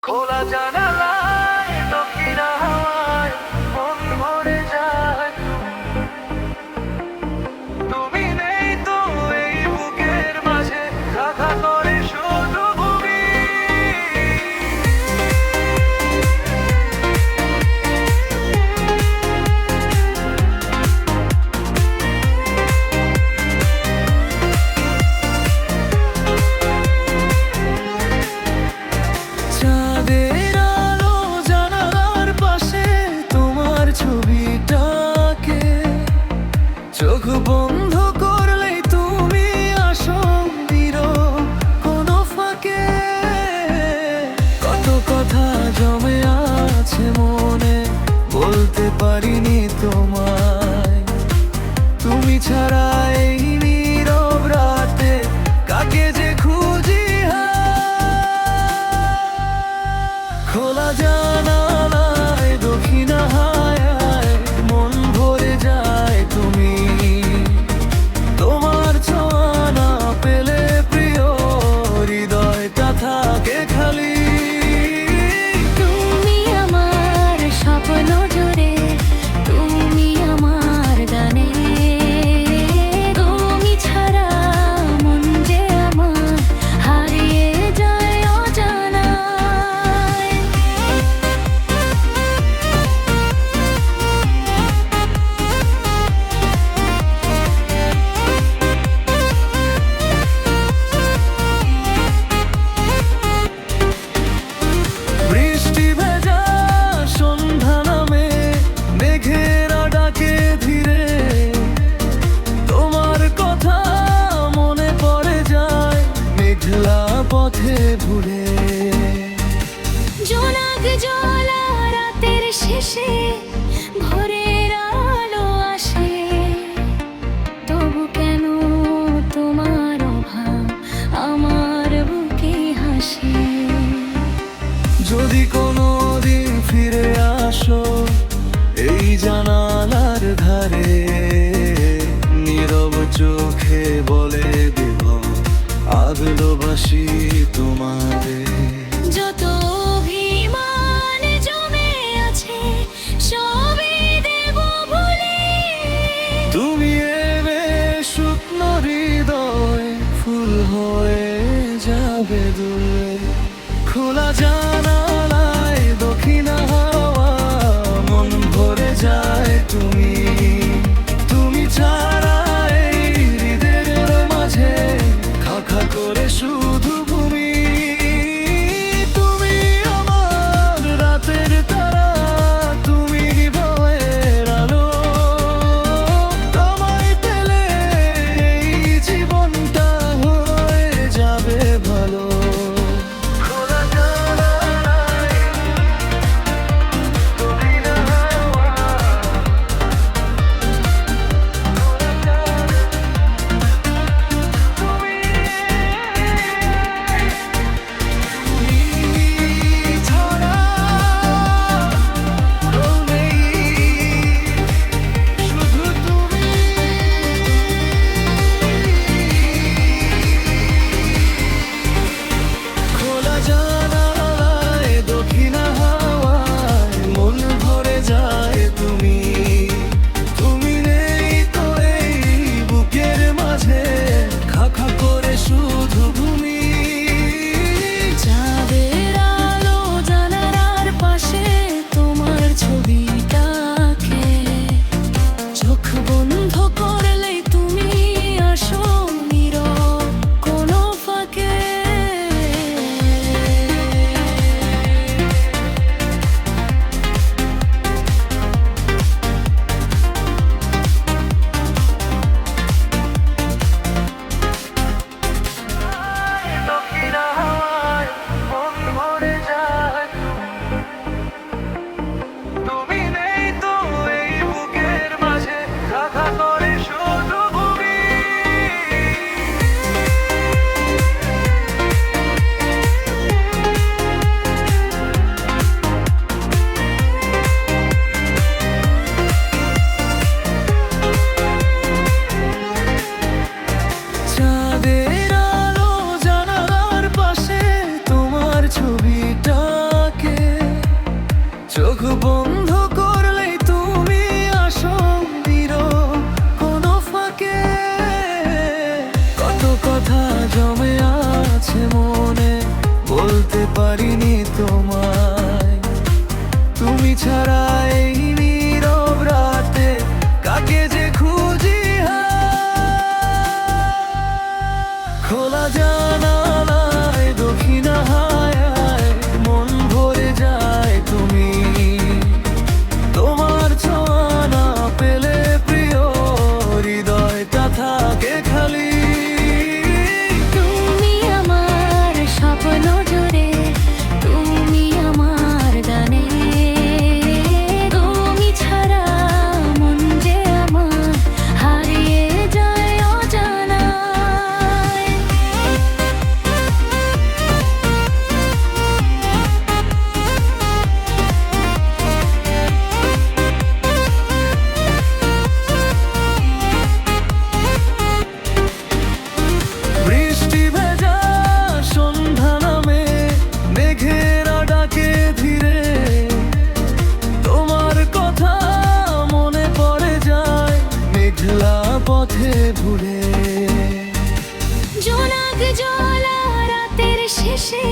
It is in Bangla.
খোলা জানালায় দক্ষিণ হাওয়ায় মন ভরে যায়। তুমি নেই তো এই বুকের মাঝে, রাখা করে শুধু ভূমি। চাঁদের আলো জানালার পাশে তোমার ছবিটাকে, চোখ বন্ধ করলেই তুমি আসো নীরব কোনো ফাঁকে। কত কথা জমে আছে মনে, বলতে পারিনি তোমায়। তুমি ছাড়া এই নীরব রাতে কাকে যে খুঁজি। খোলা জানালায় দক্ষিণ হাওয়ায় মন ভরে যায়। তুমি তোমার ছোঁয়া না পেলে প্রিয় হৃদয়টা থাকে খালি। তুমি আমার স্বপ্ন জুড়ে, তুমি আমার গানে, তুমি ছাড়া মন যে আমার হারিয়ে যায় অজানায়। বৃষ্টি ভেজা সন্ধ্যা নামে মেঘেরা ডাকে ধীরে, তোমার কথা মনে পড়ে যায় মেঘলা পথে ভুলে। জোনাক জ্বলা রাতের শেষে ভোরের আলো আসে, তবু কেন তোমার অভাব আমার বুকে হাসে। যদি কোনো দিন ফিরে আসো এই জানালার ধারে, নীরব চোখে বলে দেব ভালোবাসি তোমারে। যত অভিমান জমে আছে সবই দেব ভুলে। তুমি এবে শুকনো হৃদয় ফুল হয়ে যাবে দূরে। খোলা জানালায় দক্ষিণ হাওয়া মন ভরে যায়। তুমি তুমি ছাড়া এই হৃদয়ের মাঝে খাখা করে শুধু ভূমি। তুমি আমার রাতের তারা, তুমি ভয়ের আলো। তোমায় পেলে এই জীবনটা হয়ে যাবে ভালো। খোলা জানালায় বলতে পারিনি তোমায়, তুমি ছাড়া এই নীরব রাতে কাকে যে খুঁজি খোলা জানালায় দক্ষিণা হায় মন ভরে যায় তুমি, তোমার ছোঁয়া না পেলে প্রিয় হৃদয়টা থাকে খালি। তুমি আমার স্বপ্ন জুড়ে, তুমি আমার গানে, তুমি ছাড়া মন যে আমার হারিয়ে যায় অজানায়। বৃষ্টি ভেজা সন্ধ্যা নামে মেঘেরা ডাকে ধীরে, তোমার কথা মনে পড়ে যায় মেঘলা পথে ভুলে। জোনাক জ্বলা রাতের শেষে